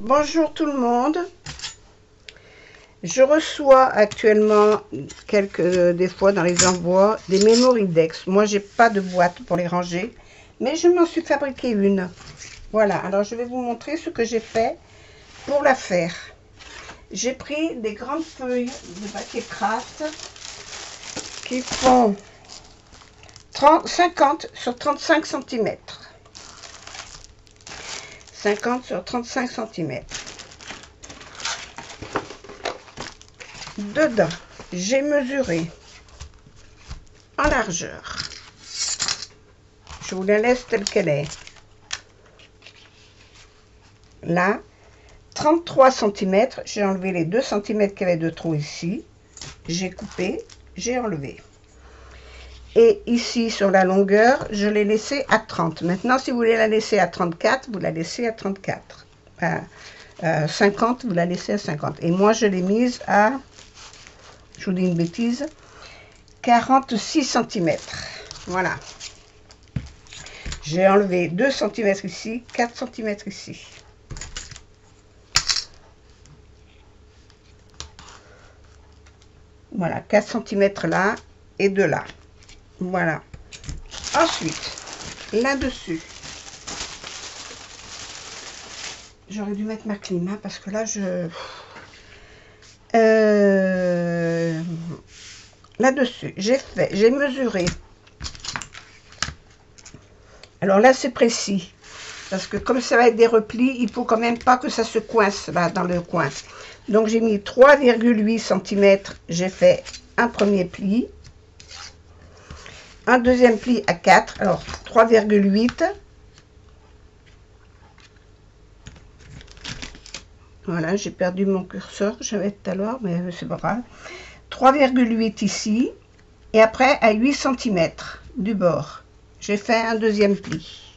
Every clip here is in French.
Bonjour tout le monde. Je reçois actuellement des fois dans les envois des Mémoridex. Moi j'ai pas de boîte pour les ranger, mais je m'en suis fabriqué une. Voilà, alors je vais vous montrer ce que j'ai fait pour la faire. J'ai pris des grandes feuilles de papier craft qui font 50 sur 35 cm. 50 sur 35 cm. Dedans, j'ai mesuré en largeur. Je vous la laisse telle qu'elle est. Là, 33 cm. J'ai enlevé les 2 cm qu'il y avait de trop ici. J'ai coupé, j'ai enlevé. Et ici, sur la longueur, je l'ai laissé à 30. Maintenant, si vous voulez la laisser à 34, vous la laissez à 34. 50, vous la laissez à 50. Et moi, je l'ai mise à, je vous dis une bêtise, 46 cm. Voilà. J'ai enlevé 2 cm ici, 4 cm ici. Voilà, 4 cm là et de là. Voilà. Ensuite, là-dessus, j'aurais dû mettre ma clim, hein, parce que là, là-dessus, j'ai mesuré. Alors là, c'est précis. Parce que comme ça va être des replis, il faut quand même pas que ça se coince là dans le coin. Donc j'ai mis 3,8 cm. J'ai fait un premier pli. Un deuxième pli à 4. Alors 3,8. Voilà, j'ai perdu mon curseur que j'avais tout à l'heure, mais c'est pas grave. 3,8 ici. Et après à 8 cm du bord. J'ai fait un deuxième pli.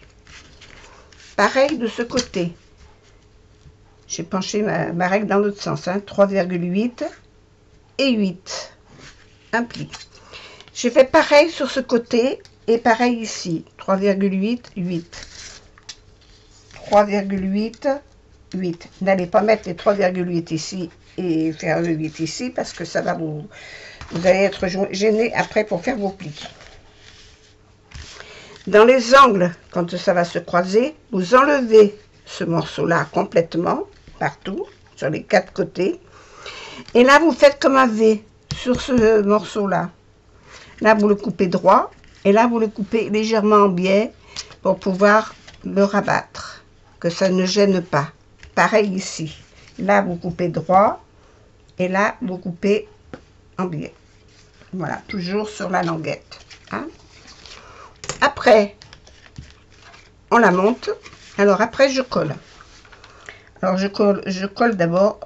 Pareil de ce côté. J'ai penché ma règle dans l'autre sens. Hein, 3,8 et 8. Un pli. J'ai fait pareil sur ce côté et pareil ici. 3,8, 8. 3,8, 8. N'allez pas mettre les 3,8 ici et faire le 8 ici parce que ça va vous allez être gêné après pour faire vos plis. Dans les angles, quand ça va se croiser, vous enlevez ce morceau-là complètement, partout, sur les 4 côtés. Et là, vous faites comme un V sur ce morceau-là. Là, vous le coupez droit. Et là, vous le coupez légèrement en biais pour pouvoir le rabattre. Que ça ne gêne pas. Pareil ici. Là, vous coupez droit. Et là, vous coupez en biais. Voilà, toujours sur la languette. Hein? Après, on la monte. Alors après, je colle. Alors je colle d'abord.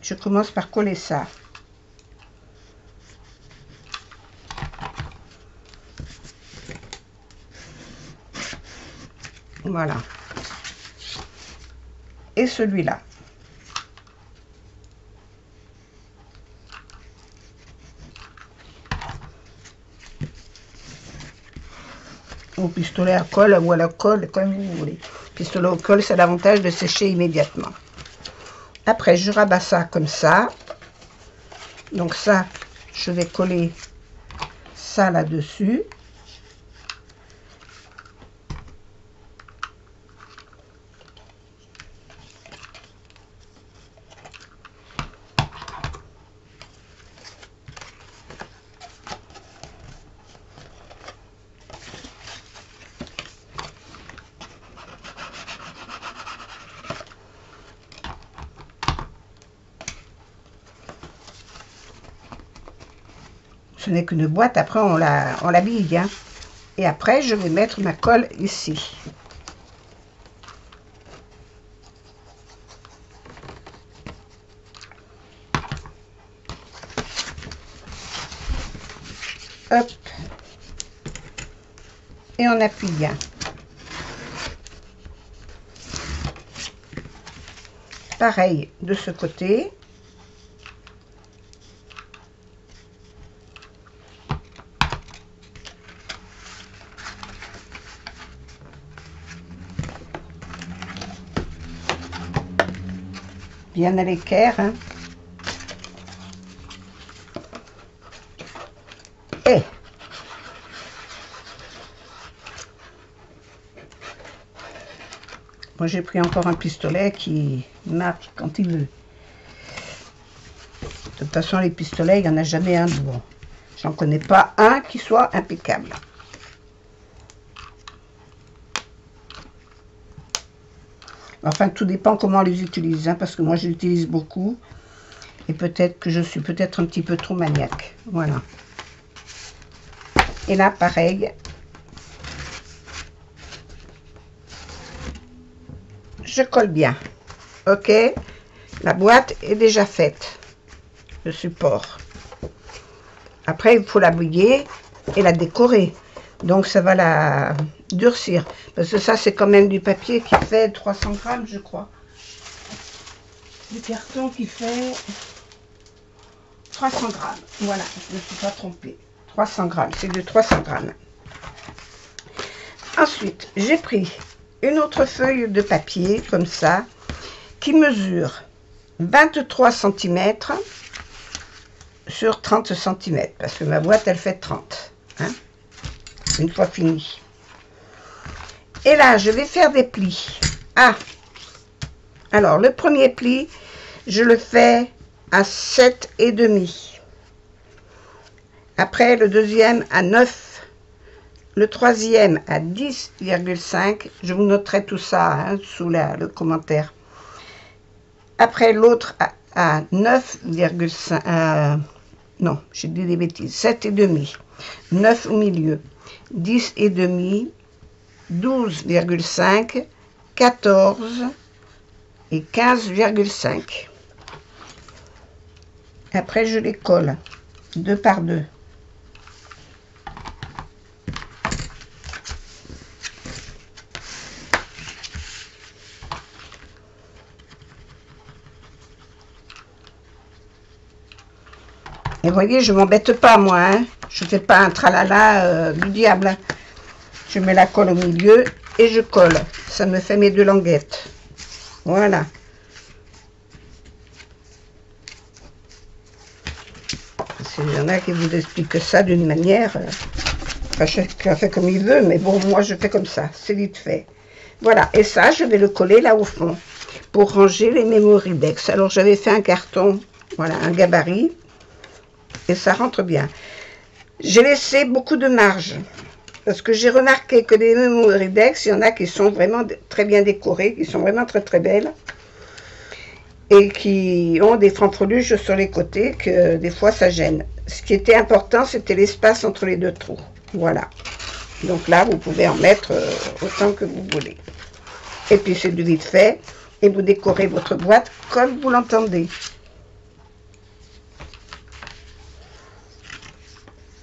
Je commence par coller ça. Voilà. Et celui-là. Au pistolet à colle ou à la colle, comme vous voulez. Pistolet au colle, c'est l'avantage de sécher immédiatement. Après, je rabats ça comme ça. Donc ça, je vais coller ça là-dessus. Ce n'est qu'une boîte, après on l'habille. Hein. Et après, je vais mettre ma colle ici. Hop. Et on appuie bien. Pareil de ce côté. bien à l'équerre. Hein. Et moi j'ai pris encore un pistolet qui marque quand il veut. De toute façon les pistolets, il n'y en a jamais un de bon. J'en connais pas un qui soit impeccable. Enfin, tout dépend comment on les utilise, hein, parce que moi, je l'utilise beaucoup. Et peut-être que je suis peut-être un petit peu trop maniaque. Voilà. Et là, pareil. Je colle bien. OK? La boîte est déjà faite. Le support. Après, il faut la bouiller et la décorer. Donc, ça va la durcir. Parce que ça, c'est quand même du papier qui fait 300 grammes, je crois. Du carton qui fait 300 grammes. Voilà, je ne me suis pas trompée. 300 grammes, c'est de 300 grammes. Ensuite, j'ai pris une autre feuille de papier, comme ça, qui mesure 23 cm sur 30 cm. Parce que ma boîte, elle fait 30. Hein, une fois fini. Et là, je vais faire des plis. Ah, alors le premier pli, je le fais à 7,5. Après, le deuxième à 9. Le troisième à 10,5. Je vous noterai tout ça hein, sous le commentaire. Après, l'autre à 9,5. Non, j'ai dit des bêtises. 7,5. 9 au milieu. 10,5. 12,5, 14 et 15,5. Après, je les colle 2 par 2. Et voyez, je m'embête pas, moi. Hein. Je fais pas un tralala du diable. Hein. Je mets la colle au milieu et je colle. Ça me fait mes 2 languettes. Voilà. Il y en a qui vous expliquent ça d'une manière. Enfin, chacun fait comme il veut, mais bon, moi je fais comme ça. C'est vite fait. Voilà. Et ça, je vais le coller là au fond pour ranger les Memoridex. Alors, j'avais fait un carton, voilà, un gabarit. Et ça rentre bien. J'ai laissé beaucoup de marge. Parce que j'ai remarqué que les Memoridex, il y en a qui sont vraiment très bien décorées, qui sont vraiment très très belles. Et qui ont des fanfreluches sur les côtés, que des fois ça gêne. Ce qui était important, c'était l'espace entre les 2 trous. Voilà. Donc là, vous pouvez en mettre autant que vous voulez. Et puis c'est du vite fait. Et vous décorez votre boîte comme vous l'entendez.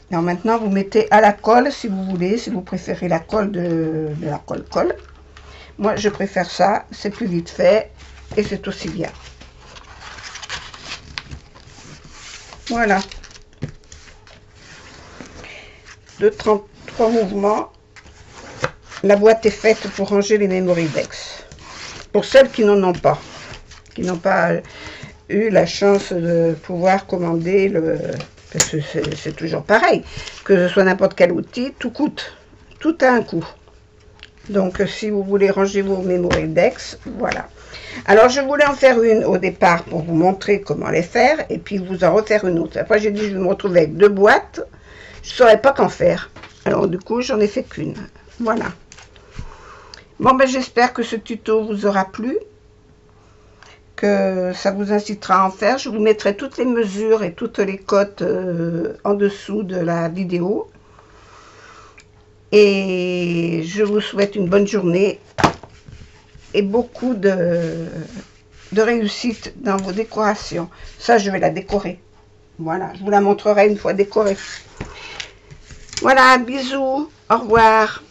Alors maintenant, vous mettez à la colle, si vous voulez, si vous préférez la colle de la colle. Moi, je préfère ça, c'est plus vite fait et c'est aussi bien. Voilà. De 33 mouvements, la boîte est faite pour ranger les Memoridex. Pour celles qui n'en ont pas, qui n'ont pas eu la chance de pouvoir commander le... Parce que c'est toujours pareil, que ce soit n'importe quel outil, tout coûte, tout a un coût. Donc si vous voulez ranger vos Memoridex, voilà. Alors je voulais en faire une au départ pour vous montrer comment les faire, et puis vous en refaire une autre. Après j'ai dit je vais me retrouver avec 2 boîtes, je ne saurais pas qu'en faire. Alors du coup j'en ai fait qu'une, voilà. Bon ben j'espère que ce tuto vous aura plu, que ça vous incitera à en faire. Je vous mettrai toutes les mesures et toutes les cotes en dessous de la vidéo. Et je vous souhaite une bonne journée et beaucoup de réussite dans vos décorations. Ça, je vais la décorer. Voilà, je vous la montrerai une fois décorée. Voilà, bisous, au revoir.